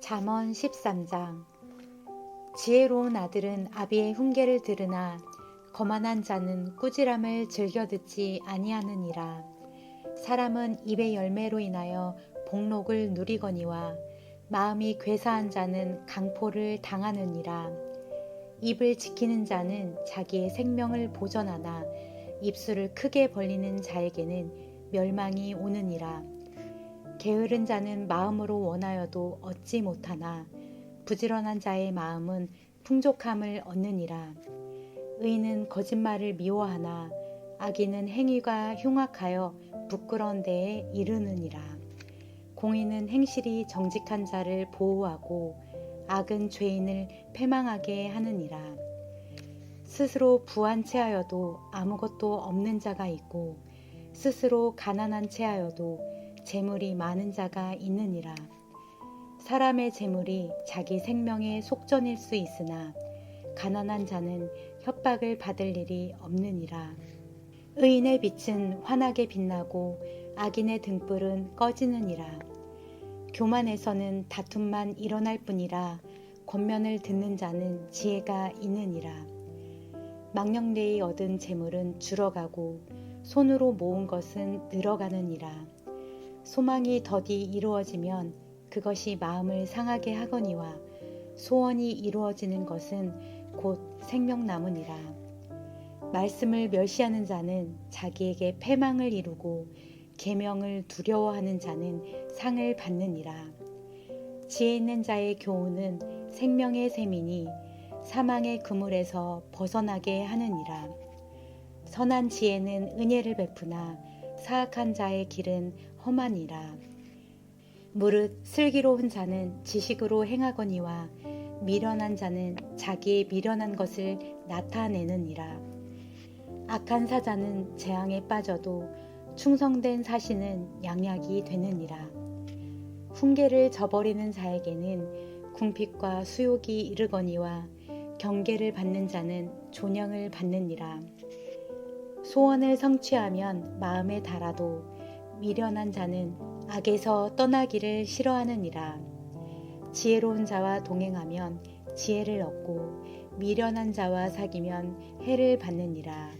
잠언 13장. 지혜로운 아들은 아비의 훈계를 들으나 거만한 자는 꾸지람을 즐겨 듣지 아니하느니라. 사람은 입의 열매로 인하여 복록을 누리거니와 마음이 괴사한 자는 강포를 당하느니라. 입을 지키는 자는 자기의 생명을 보전하나 입술을 크게 벌리는 자에게는 멸망이 오느니라. 게으른 자는 마음으로 원하여도 얻지 못하나 부지런한 자의 마음은 풍족함을 얻느니라. 의인은 거짓말을 미워하나 악인은 행위가 흉악하여 부끄러운 데에 이르느니라. 공의는 행실이 정직한 자를 보호하고 악은 죄인을 패망하게 하느니라. 스스로 부한 채하여도 아무것도 없는 자가 있고 스스로 가난한 채하여도 재물이 많은 자가 있느니라. 사람의 재물이 자기 생명의 속전일 수 있으나 가난한 자는 협박을 받을 일이 없느니라. 의인의 빛은 환하게 빛나고 악인의 등불은 꺼지느니라. 교만에서는 다툼만 일어날 뿐이라 권면을 듣는 자는 지혜가 있느니라. 망령되이 얻은 재물은 줄어가고 손으로 모은 것은 늘어가느니라. 소망이 더디 이루어지면 그것이 마음을 상하게 하거니와 소원이 이루어지는 것은 곧 생명나무니라. 말씀을 멸시하는 자는 자기에게 패망을 이루고 계명을 두려워하는 자는 상을 받느니라. 지혜 있는 자의 교훈은 생명의 샘이니 사망의 그물에서 벗어나게 하느니라. 선한 지혜는 은혜를 베푸나 사악한 자의 길은 험하니라. 무릇 슬기로운 자는 지식으로 행하거니와 미련한 자는 자기의 미련한 것을 나타내느니라. 악한 사자는 재앙에 빠져도 충성된 사신은 양약이 되느니라. 훈계를 저버리는 자에게는 궁핍과 수욕이 이르거니와 경계를 받는 자는 존영을 받느니라. 소원을 성취하면 마음에 달아도 미련한 자는 악에서 떠나기를 싫어하느니라. 지혜로운 자와 동행하면 지혜를 얻고 미련한 자와 사귀면 해를 받느니라.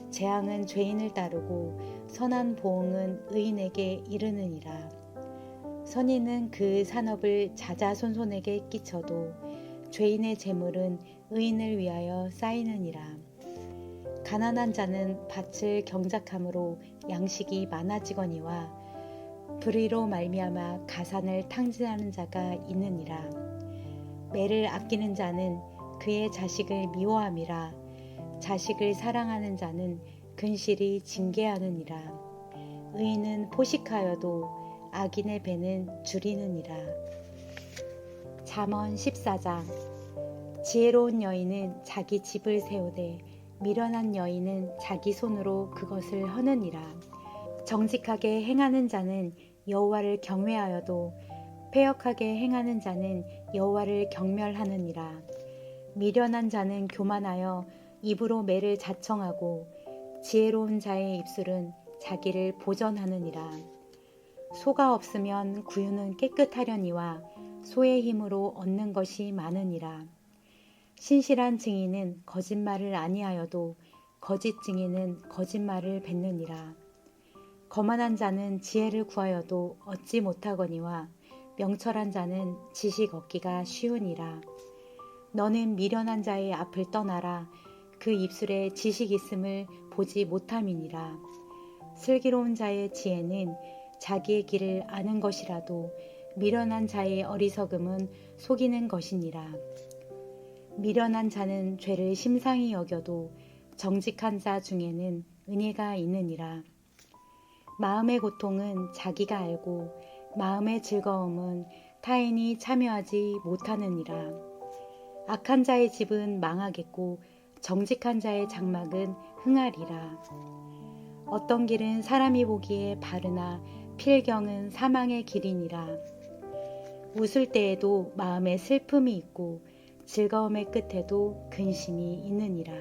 재앙은 죄인을 따르고 선한 보응은 의인에게 이르느니라. 선인은 그 산업을 자자손손에게 끼쳐도 죄인의 재물은 의인을 위하여 쌓이느니라. 가난한 자는 밭을 경작함으로 양식이 많아지거니와 불의로 말미암아 가산을 탕진하는 자가 있느니라. 매를 아끼는 자는 그의 자식을 미워함이라. 자식을 사랑하는 자는 근실이 징계하느니라. 의인은 포식하여도 악인의 배는 줄이느니라. 잠언 14장. 지혜로운 여인은 자기 집을 세우되 미련한 여인은 자기 손으로 그것을 허느니라. 정직하게 행하는 자는 여호와를 경외하여도 패역하게 행하는 자는 여호와를 경멸하느니라. 미련한 자는 교만하여 입으로 매를 자청하고 지혜로운 자의 입술은 자기를 보전하느니라. 소가 없으면 구유는 깨끗하려니와 소의 힘으로 얻는 것이 많으니라. 신실한 증인은 거짓말을 아니하여도 거짓 증인은 거짓말을 뱉느니라. 거만한 자는 지혜를 구하여도 얻지 못하거니와 명철한 자는 지식 얻기가 쉬우니라. 너는 미련한 자의 앞을 떠나라. 그 입술에 지식 있음을 보지 못함이니라. 슬기로운 자의 지혜는 자기의 길을 아는 것이라도 미련한 자의 어리석음은 속이는 것이니라. 미련한 자는 죄를 심상히 여겨도 정직한 자 중에는 은혜가 있느니라. 마음의 고통은 자기가 알고 마음의 즐거움은 타인이 참여하지 못하느니라. 악한 자의 집은 망하겠고 정직한 자의 장막은 흥하리라. 어떤 길은 사람이 보기에 바르나 필경은 사망의 길이니라. 웃을 때에도 마음에 슬픔이 있고 즐거움의 끝에도 근심이 있느니라.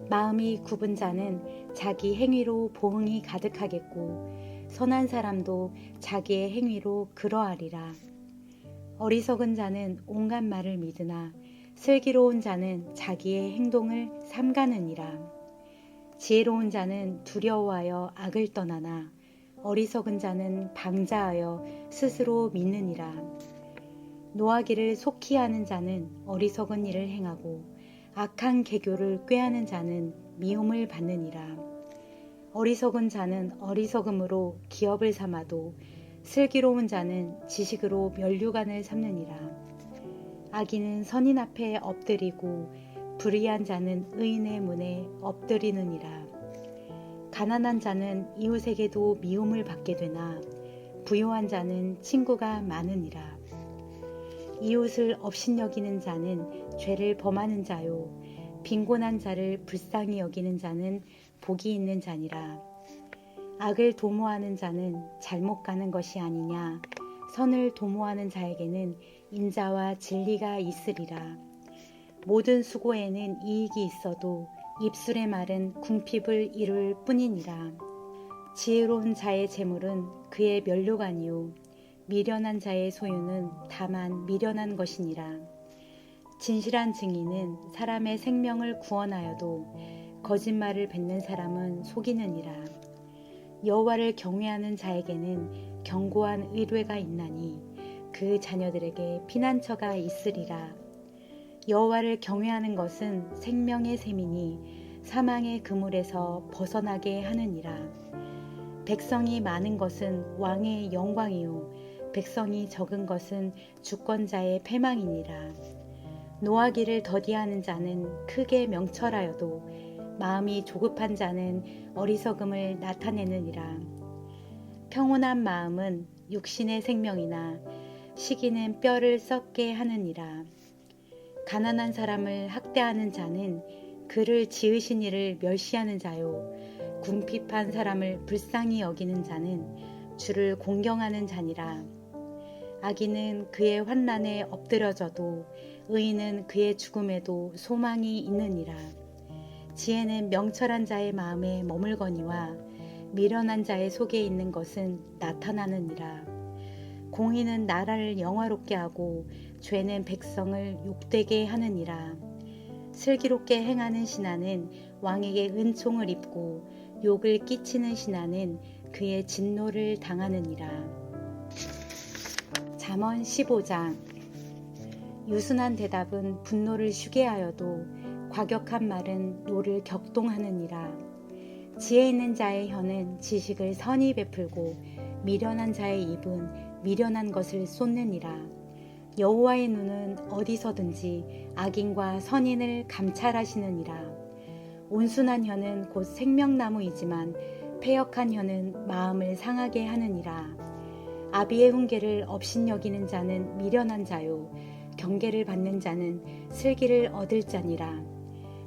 마음이 굽은 자는 자기 행위로 보응이 가득하겠고 선한 사람도 자기의 행위로 그러하리라. 어리석은 자는 온갖 말을 믿으나 슬기로운 자는 자기의 행동을 삼가느니라. 지혜로운 자는 두려워하여 악을 떠나나 어리석은 자는 방자하여 스스로 믿느니라. 노하기를 속히 하는 자는 어리석은 일을 행하고 악한 계교를 꾀하는 자는 미움을 받느니라. 어리석은 자는 어리석음으로 기업을 삼아도 슬기로운 자는 지식으로 면류관을 삼느니라. 악인은 선인 앞에 엎드리고 불의한 자는 의인의 문에 엎드리느니라. 가난한 자는 이웃에게도 미움을 받게 되나 부요한 자는 친구가 많으니라. 이웃을 업신여기는 자는 죄를 범하는 자요 빈곤한 자를 불쌍히 여기는 자는 복이 있는 자니라. 악을 도모하는 자는 잘못 가는 것이 아니냐. 선을 도모하는 자에게는 인자와 진리가 있으리라. 모든 수고에는 이익이 있어도 입술의 말은 궁핍을 이룰 뿐이니라. 지혜로운 자의 재물은 그의 면류관이요 미련한 자의 소유는 다만 미련한 것이니라. 진실한 증인은 사람의 생명을 구원하여도 거짓말을 뱉는 사람은 속이느니라. 여호와를 경외하는 자에게는 견고한 의뢰가 있나니 그 자녀들에게 피난처가 있으리라. 여호와를 경외하는 것은 생명의 셈이니 사망의 그물에서 벗어나게 하느니라. 백성이 많은 것은 왕의 영광이요 백성이 적은 것은 주권자의 패망이니라. 노하기를 더디하는 자는 크게 명철하여도 마음이 조급한 자는 어리석음을 나타내느니라. 평온한 마음은 육신의 생명이나 시기는 뼈를 썩게 하느니라. 가난한 사람을 학대하는 자는 그를 지으신 이를 멸시하는 자요 궁핍한 사람을 불쌍히 여기는 자는 주를 공경하는 자니라. 악인은 그의 환난에 엎드려져도 의인은 그의 죽음에도 소망이 있느니라. 지혜는 명철한 자의 마음에 머물거니와 미련한 자의 속에 있는 것은 나타나느니라. 공의는 나라를 영화롭게 하고 죄는 백성을 욕되게 하느니라. 슬기롭게 행하는 신하는 왕에게 은총을 입고 욕을 끼치는 신하는 그의 진노를 당하느니라. 잠언 15장. 유순한 대답은 분노를 쉬게 하여도 과격한 말은 노를 격동하느니라. 지혜 있는 자의 혀는 지식을 선히 베풀고 미련한 자의 입은 미련한 것을 쏟느니라. 여호와의 눈은 어디서든지 악인과 선인을 감찰하시느니라. 온순한 혀는 곧 생명나무이지만 패역한 혀는 마음을 상하게 하느니라. 아비의 훈계를 업신여기는 자는 미련한 자요 경계를 받는 자는 슬기를 얻을 자니라.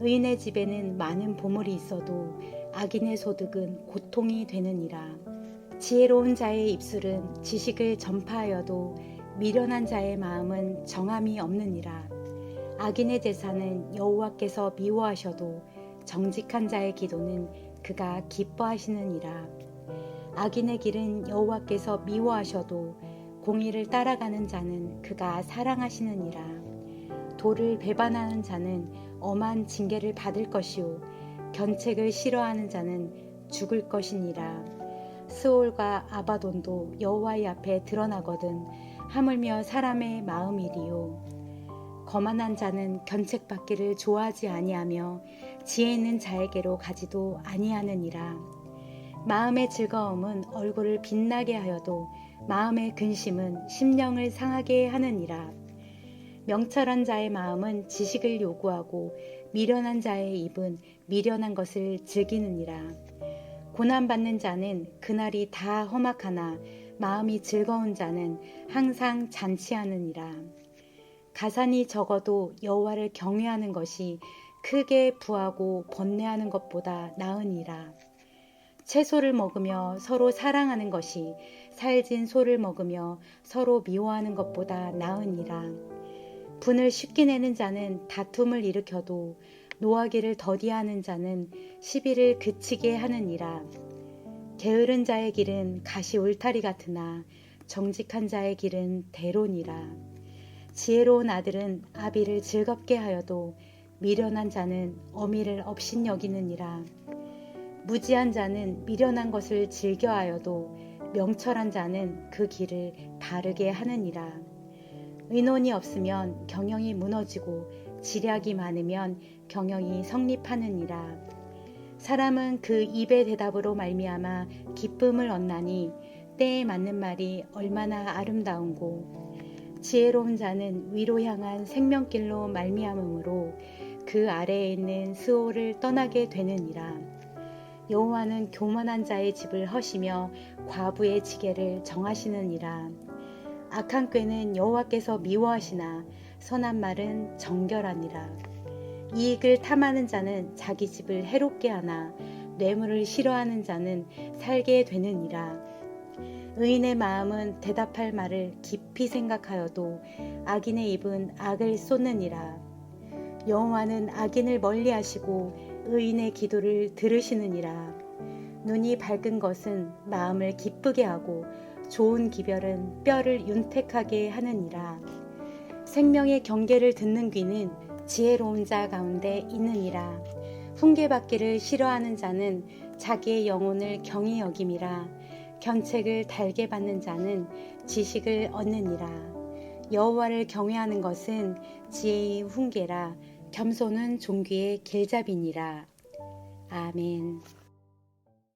의인의 집에는 많은 보물이 있어도 악인의 소득은 고통이 되느니라. 지혜로운 자의 입술은 지식을 전파하여도 미련한 자의 마음은 정함이 없느니라. 악인의 제사는 여호와께서 미워하셔도 정직한 자의 기도는 그가 기뻐하시느니라. 악인의 길은 여호와께서 미워하셔도 공의를 따라가는 자는 그가 사랑하시느니라. 도를 배반하는 자는 엄한 징계를 받을 것이요 견책을 싫어하는 자는 죽을 것이니라. 스올과 아바돈도 여호와의 앞에 드러나거든 하물며 사람의 마음이리요. 거만한 자는 견책받기를 좋아하지 아니하며 지혜 있는 자에게로 가지도 아니하느니라. 마음의 즐거움은 얼굴을 빛나게 하여도 마음의 근심은 심령을 상하게 하느니라. 명철한 자의 마음은 지식을 요구하고 미련한 자의 입은 미련한 것을 즐기느니라. 고난받는 자는 그날이 다 험악하나 마음이 즐거운 자는 항상 잔치하느니라. 가산이 적어도 여호와를 경외하는 것이 크게 부하고 번뇌하는 것보다 나으니라. 채소를 먹으며 서로 사랑하는 것이 살진 소를 먹으며 서로 미워하는 것보다 나으니라. 분을 쉽게 내는 자는 다툼을 일으켜도 노하기를 더디하는 자는 시비를 그치게 하느니라. 게으른 자의 길은 가시 울타리 같으나 정직한 자의 길은 대로니라. 지혜로운 아들은 아비를 즐겁게 하여도 미련한 자는 어미를 업신여기느니라. 무지한 자는 미련한 것을 즐겨하여도 명철한 자는 그 길을 바르게 하느니라. 의논이 없으면 경영이 무너지고 지략이 많으면 경영이 성립하느니라. 사람은 그 입의 대답으로 말미암아 기쁨을 얻나니 때에 맞는 말이 얼마나 아름다운고. 지혜로운 자는 위로 향한 생명길로 말미암음으로 그 아래에 있는 스올을 떠나게 되느니라. 여호와는 교만한 자의 집을 허시며 과부의 지게를 정하시느니라. 악한 꾀는 여호와께서 미워하시나 선한 말은 정결하니라. 이익을 탐하는 자는 자기 집을 해롭게 하나 뇌물을 싫어하는 자는 살게 되느니라. 의인의 마음은 대답할 말을 깊이 생각하여도 악인의 입은 악을 쏟느니라. 여호와는 악인을 멀리하시고 의인의 기도를 들으시느니라. 눈이 밝은 것은 마음을 기쁘게 하고 좋은 기별은 뼈를 윤택하게 하느니라. 생명의 경계를 듣는 귀는 지혜로운 자 가운데 있느니라. 훈계받기를 싫어하는 자는 자기의 영혼을 경히 여김이라. 견책을 달게 받는 자는 지식을 얻느니라. 여호와를 경외하는 것은 지혜의 훈계라. 겸손은 존귀의 길잡이니라. 아멘.